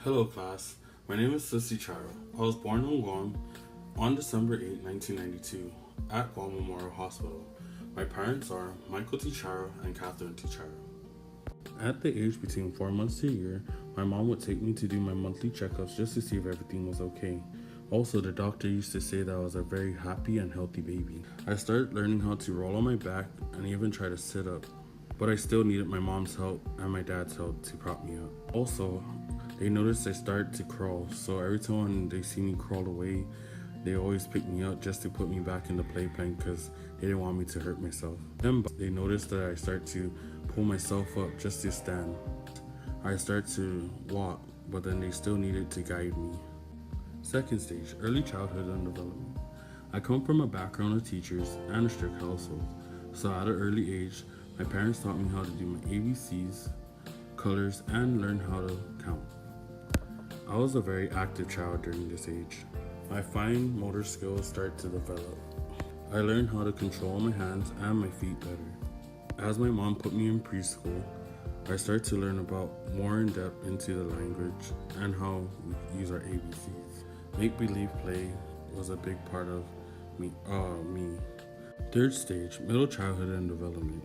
Hello class, my name is Sissy Charo. I was born in Guam on December 8, 1992 at Guam Memorial Hospital. My parents are Michael T. Charo and Catherine T. Charo. At the age between 4 months to a year, my mom would take me to do my monthly checkups just to see if everything was okay. Also, the doctor used to say that I was a very happy and healthy baby. I started learning how to roll on my back and even try to sit up, but I still needed my mom's help and my dad's help to prop me up. Also, they noticed I started to crawl, so every time when they see me crawl away, they always pick me up just to put me back in the playpen because they didn't want me to hurt myself. Then they noticed that I started to pull myself up just to stand. I started to walk, but then they still needed to guide me. Second stage, early childhood and development. I come from a background of teachers and a strict household, so at an early age, my parents taught me how to do my ABCs, colors, and learn how to count. I was a very active child during this age. My fine motor skills started to develop. I learned how to control my hands and my feet better. As my mom put me in preschool, I started to learn about more in depth into the language and how we use our ABCs. Make-believe play was a big part of me. Third stage, middle childhood and development.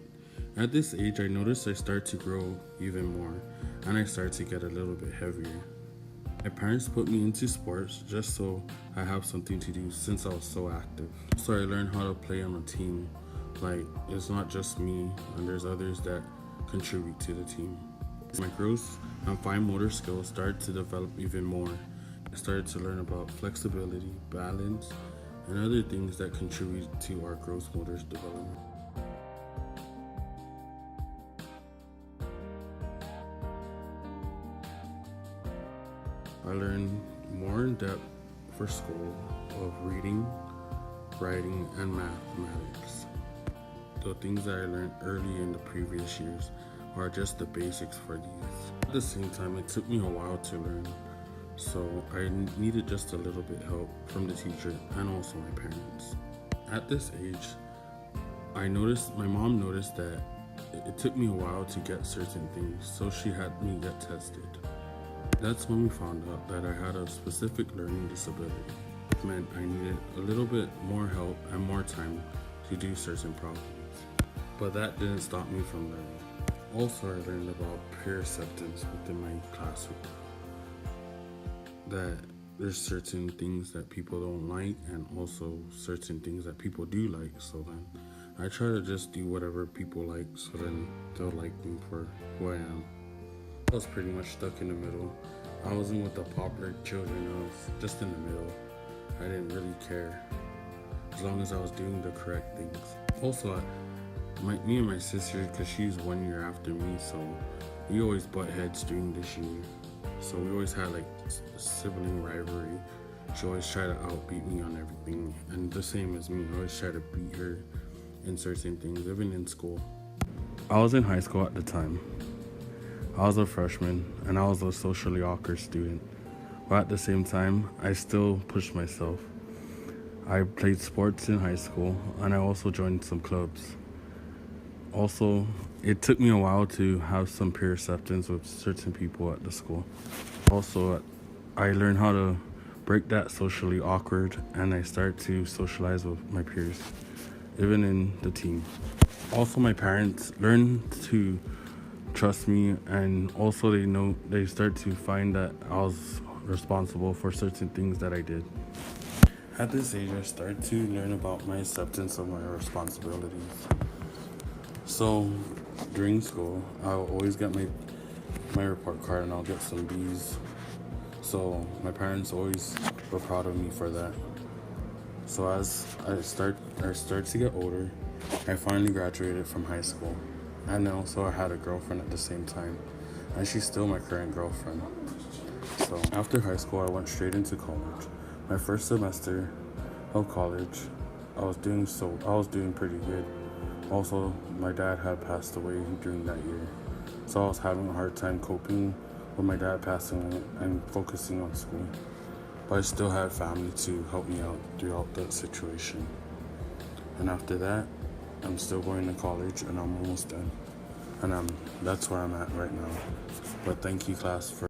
At this age, I noticed I started to grow even more, and I started to get a little bit heavier. My parents put me into sports just so I have something to do since I was so active. So I learned how to play on a team. Like, it's not just me, and there's others that contribute to the team. My gross and fine motor skills started to develop even more. I started to learn about flexibility, balance, and other things that contribute to our gross motor development. I learned more in depth for school of reading, writing, and mathematics. The things that I learned early in the previous years are just the basics for these. At the same time, it took me a while to learn, so I needed just a little bit help from the teacher and also my parents. At this age, my mom noticed that it took me a while to get certain things, so she had me get tested. That's when we found out that I had a specific learning disability. It meant I needed a little bit more help and more time to do certain problems. But that didn't stop me from learning. Also, I learned about peer acceptance within my classroom. That there's certain things that people don't like and also certain things that people do like. So then I try to just do whatever people like so then they'll like me for who I am. I was pretty much stuck in the middle. I wasn't with the popular children, I was just in the middle. I didn't really care as long as I was doing the correct things. Also, me and my sister, because she's 1 year after me, so we always butt heads during this year. So we always had like sibling rivalry. She always tried to outbeat me on everything, and the same as me. I always try to beat her in certain things, even in school. I was in high school at the time. I was a freshman, and I was a socially awkward student. But at the same time, I still pushed myself. I played sports in high school, and I also joined some clubs. Also, it took me a while to have some peer acceptance with certain people at the school. Also, I learned how to break that socially awkward, and I started to socialize with my peers, even in the team. Also, my parents learned to trust me, and also they start to find that I was responsible for certain things that I did. At this age, I started to learn about my acceptance of my responsibilities. So during school, I'll always get my report card and I'll get some B's. So my parents always were proud of me for that. So as I started to get older, I finally graduated from high school. And also I had a girlfriend at the same time, and she's still my current girlfriend. So after high school, I went straight into college. My first semester of college, I was doing pretty good. Also, my dad had passed away during that year, so I was having a hard time coping with my dad passing away and focusing on school. But I still had family to help me out throughout that situation. And after that, I'm still going to college and I'm almost done. And that's where I'm at right now. But thank you, class, for